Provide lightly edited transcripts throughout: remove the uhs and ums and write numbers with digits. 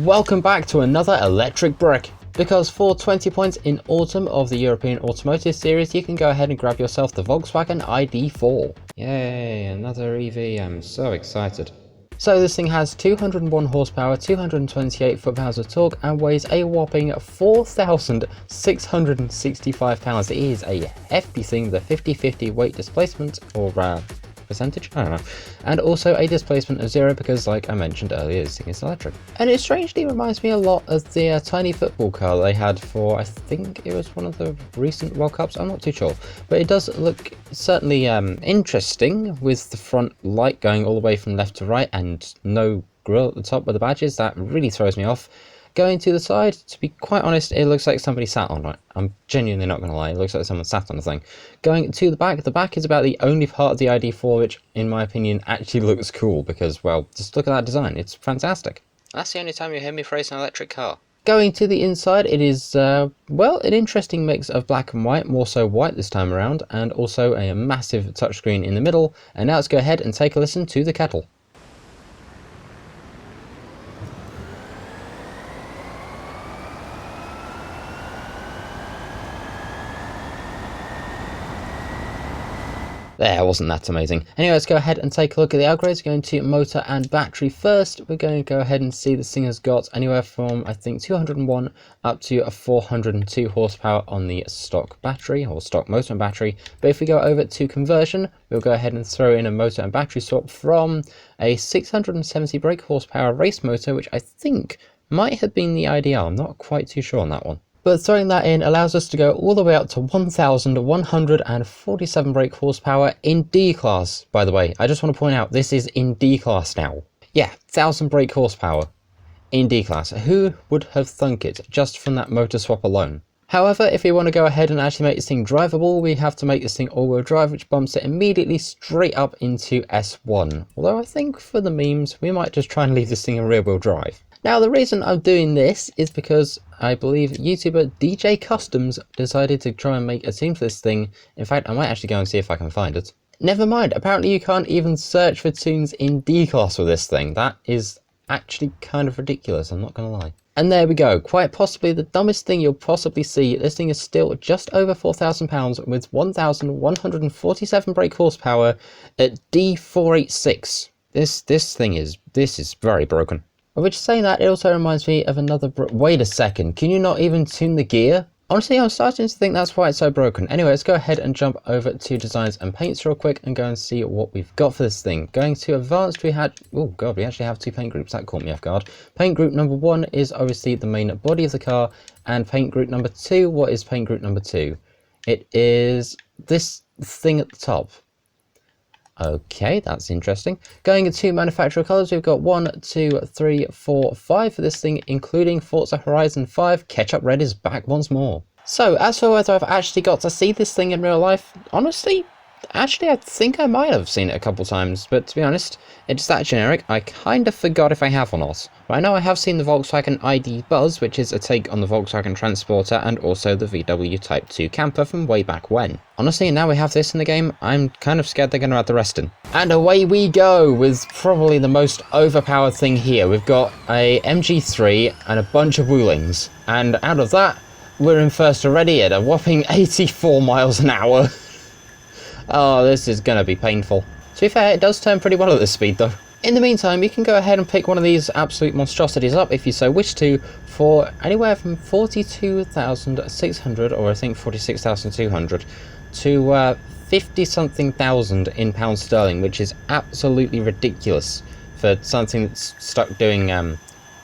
Welcome back to another electric brick. Because for 20 points in autumn of the European Automotive Series, you can go ahead and grab yourself the Volkswagen ID4. Yay, another EV, I'm so excited. So this thing has 201 horsepower, 228 foot-pounds of torque, and weighs a whopping 4,665 pounds. It is a hefty thing, the 50-50 weight displacement, or percentage? I don't know. And also a displacement of 0 because, like I mentioned earlier, this thing is electric. And it strangely reminds me a lot of the tiny football car they had for, I think it was one of the recent World Cups, I'm not too sure. But it does look certainly interesting, with the front light going all the way from left to right and no grille at the top where the badge is. That really throws me off. Going to the side, to be quite honest, it looks like somebody sat on it. I'm genuinely not going to lie, it looks like someone sat on the thing. Going to the back is about the only part of the ID4 which, in my opinion, actually looks cool because, well, just look at that design, it's fantastic. That's the only time you hear me praise an electric car. Going to the inside, it is, well, an interesting mix of black and white, more so white this time around, and also a massive touchscreen in the middle. And now let's go ahead and take a listen to the kettle. There, wasn't that amazing? Anyway, let's go ahead and take a look at the upgrades. Going to motor and battery first. We're going to go ahead and see this thing has got anywhere from, I think, 201 up to a 402 horsepower on the stock battery, or stock motor and battery. But if we go over to conversion, we'll go ahead and throw in a motor and battery swap from a 670 brake horsepower race motor, which I think might have been the IDR. I'm not quite too sure on that one. But throwing that in allows us to go all the way up to 1,147 brake horsepower in D class, by the way. I just want to point out, this is in D class now. Yeah, 1,000 brake horsepower in D class. Who would have thunk it just from that motor swap alone? However, if we want to go ahead and actually make this thing drivable, we have to make this thing all-wheel drive, which bumps it immediately straight up into S1. Although I think for the memes, we might just try and leave this thing in rear-wheel drive. Now, the reason I'm doing this is because I believe YouTuber DJ Customs decided to try and make a tune for this thing. In fact, I might actually go and see if I can find it. Never mind, apparently you can't even search for tunes in D-Class with this thing. That is actually kind of ridiculous, I'm not going to lie. And there we go, quite possibly the dumbest thing you'll possibly see. This thing is still just over £4,000 with 1,147 brake horsepower at D486. This is very broken. Which, saying that, it also reminds me of another wait a second, can you not even tune the gear? Honestly, I'm starting to think that's why it's so broken. Anyway, let's go ahead and jump over to designs and paints real quick and go and see what we've got for this thing. Going to advanced, we actually have two paint groups. That caught me off guard. Paint group number 1 is obviously the main body of the car, and paint group number 2, what is paint group number 2? It is this thing at the top. Okay, that's interesting. Going into manufacturer colours, we've got 1, 2, 3, 4, 5 for this thing, including Forza Horizon 5. Ketchup Red is back once more. So, as for whether I've actually got to see this thing in real life, honestly, I think I might have seen it a couple times, but to be honest, it's that generic, I kind of forgot if I have or not. But I know I have seen the Volkswagen ID Buzz, which is a take on the Volkswagen Transporter, and also the VW Type 2 camper from way back when. Honestly, now we have this in the game, I'm kind of scared they're going to add the rest in. And away we go with probably the most overpowered thing here. We've got a MG3 and a bunch of Woolings, and out of that, we're in first already at a whopping 84 miles an hour. Oh, this is going to be painful. To be fair, it does turn pretty well at this speed though. In the meantime, you can go ahead and pick one of these absolute monstrosities up if you so wish to, for anywhere from 42,600, or I think 46,200, to 50-something thousand in pounds sterling, which is absolutely ridiculous for something that's stuck doing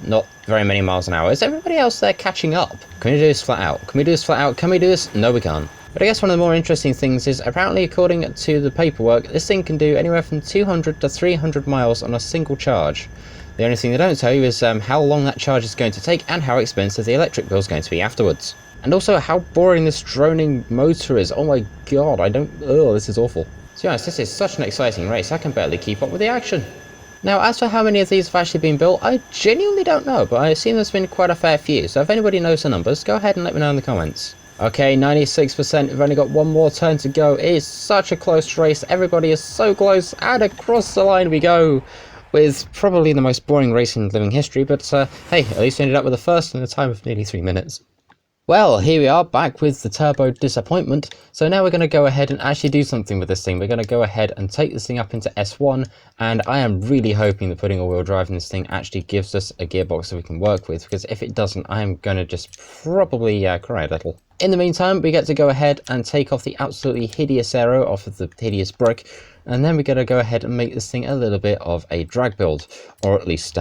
not very many miles an hour. Is everybody else there catching up? Can we do this flat out? Can we do this flat out? Can we do this? No, we can't. But I guess one of the more interesting things is, apparently according to the paperwork, this thing can do anywhere from 200 to 300 miles on a single charge. The only thing they don't tell you is how long that charge is going to take and how expensive the electric bill is going to be afterwards. And also how boring this droning motor is. Oh my god, this is awful. To be honest, this is such an exciting race, I can barely keep up with the action. Now, as for how many of these have actually been built, I genuinely don't know, but I assume there's been quite a fair few, so if anybody knows the numbers, go ahead and let me know in the comments. Okay, 96%, we've only got one more turn to go. It is such a close race, everybody is so close, and across the line we go. with probably the most boring race in living history, but hey, at least we ended up with the first in a time of nearly 3 minutes. Well, here we are back with the turbo disappointment. So now we're going to go ahead and actually do something with this thing. We're going to go ahead and take this thing up into S1, and I am really hoping that putting all-wheel drive in this thing actually gives us a gearbox that we can work with, because if it doesn't, I'm going to just probably cry a little. In the meantime, we get to go ahead and take off the absolutely hideous aero off of the hideous brick, and then we're going to go ahead and make this thing a little bit of a drag build, or at least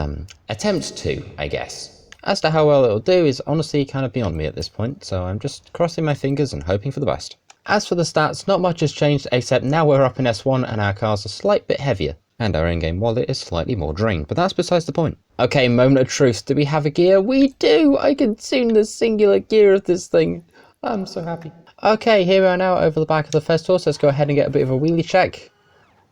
attempt to, I guess. As to how well it'll do is honestly kind of beyond me at this point, so I'm just crossing my fingers and hoping for the best. As for the stats, not much has changed except now we're up in S1 and our car's a slight bit heavier, and our in-game wallet is slightly more drained, but that's besides the point. Okay, moment of truth, do we have a gear? We do! I can tune the singular gear of this thing. I'm so happy. Okay, here we are now over the back of the Festool, so let's go ahead and get a bit of a wheelie check.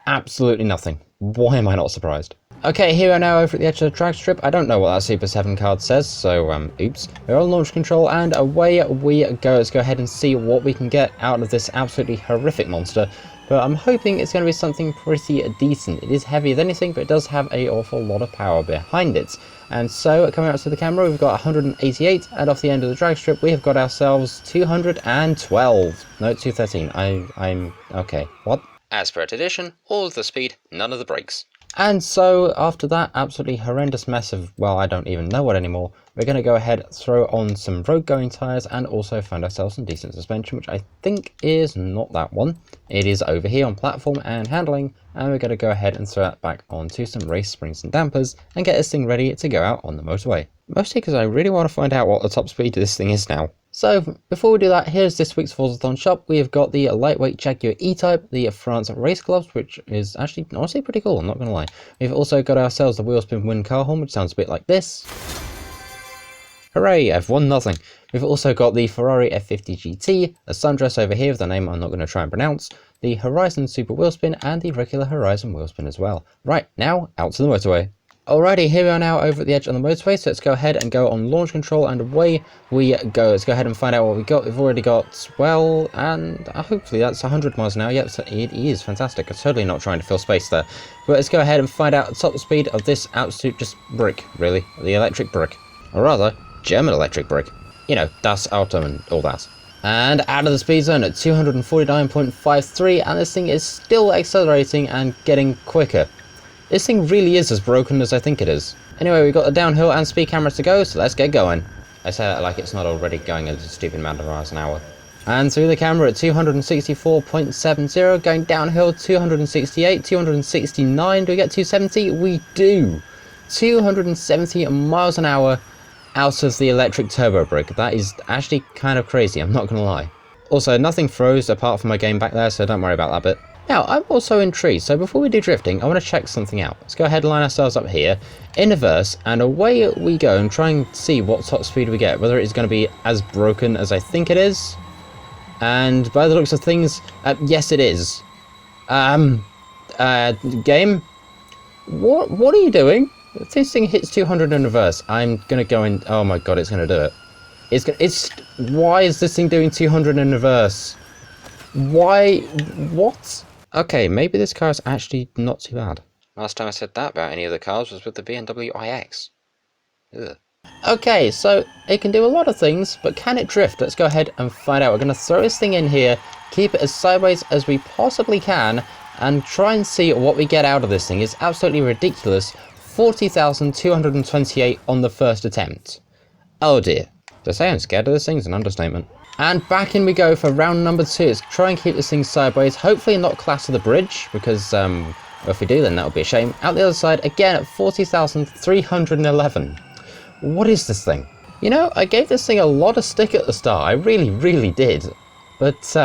Absolutely nothing. Why am I not surprised? Okay, here we are now over at the edge of the drag strip. I don't know what that Super 7 card says, so oops. We're on launch control and away we go. Let's go ahead and see what we can get out of this absolutely horrific monster. But I'm hoping it's going to be something pretty decent. It is heavy as anything, but it does have an awful lot of power behind it. And so, coming out to the camera, we've got 188, and off the end of the drag strip, we have got ourselves 212. No, 213. I'm... okay. What? As per tradition, all of the speed, none of the brakes. And so, after that absolutely horrendous mess of, well, I don't even know what anymore, we're going to go ahead, throw on some road-going tyres, and also find ourselves some decent suspension, which I think is not that one. It is over here on platform and handling, and we're going to go ahead and throw that back onto some race springs and dampers, and get this thing ready to go out on the motorway. Mostly because I really want to find out what the top speed of this thing is now. So, before we do that, here's this week's Forza shop. We have got the lightweight Jaguar E-Type, the France race gloves, which is actually honestly pretty cool, I'm not going to lie. We've also got ourselves the Wheelspin Wind car horn, which sounds a bit like this. Hooray, I've won nothing. We've also got the Ferrari F50 GT, a sundress over here with a name I'm not going to try and pronounce, the Horizon Super Wheelspin, and the regular Horizon Wheelspin as well. Right, now, out to the motorway. Alrighty, here we are now over at the edge on the motorway, so let's go ahead and go on launch control, and away we go. Let's go ahead and find out what we got. We've already got, well, and hopefully that's 100 miles an hour. Yep, so it is fantastic. I'm totally not trying to fill space there. But let's go ahead and find out the top speed of this absolute just brick, really. The electric brick. Or rather, German electric brick. You know, Das Auto and all that. And out of the speed zone at 249.53, and this thing is still accelerating and getting quicker. This thing really is as broken as I think it is. Anyway, we've got the downhill and speed cameras to go, so let's get going. I say that like it's not already going at a stupid amount of miles an hour. And through the camera at 264.70, going downhill 268, 269, do we get 270? We do! 270 miles an hour out of the electric turbo brick. That is actually kind of crazy, I'm not gonna lie. Also, nothing froze apart from my game back there, so don't worry about that bit. Now, I'm also intrigued, so before we do drifting, I want to check something out. Let's go ahead and line ourselves up here, in reverse, and away we go and try and see what top speed we get, whether it's going to be as broken as I think it is. And by the looks of things, yes it is. Game? What are you doing? If this thing hits 200 in reverse, I'm going to go in, oh my god, it's going to do it. Why is this thing doing 200 in reverse? Why? What? Okay, maybe this car is actually not too bad. Last time I said that about any of the cars was with the BMW iX. Ugh. Okay, so it can do a lot of things, but can it drift? Let's go ahead and find out. We're going to throw this thing in here, keep it as sideways as we possibly can, and try and see what we get out of this thing. It's absolutely ridiculous. 40,228 on the first attempt. Oh dear. To say I'm scared of this thing is an understatement. And back in we go for round number 2. Let's try and keep this thing sideways. Hopefully not clatter the bridge, because if we do, then that would be a shame. Out the other side, again at 40,311. What is this thing? You know, I gave this thing a lot of stick at the start. I really, really did. But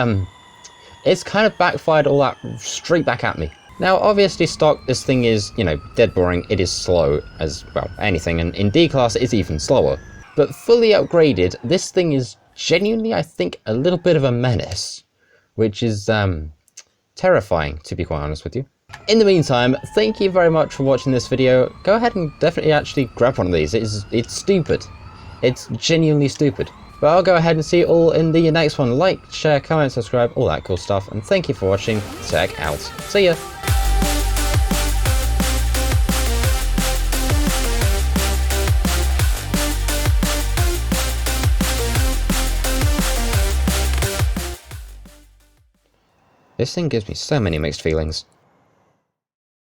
it's kind of backfired all that straight back at me. Now, obviously stock, this thing is, you know, dead boring. It is slow as, well, anything. And in D-Class, it's even slower. But fully upgraded, this thing is genuinely, I think, a little bit of a menace, which is terrifying, to be quite honest with you. In the meantime, thank you very much for watching this video. Go ahead and definitely actually grab one of these. It's stupid. It's genuinely stupid. But I'll go ahead and see you all in the next one. Like, share, comment, subscribe, all that cool stuff. And thank you for watching. Tech out. See ya. This thing gives me so many mixed feelings.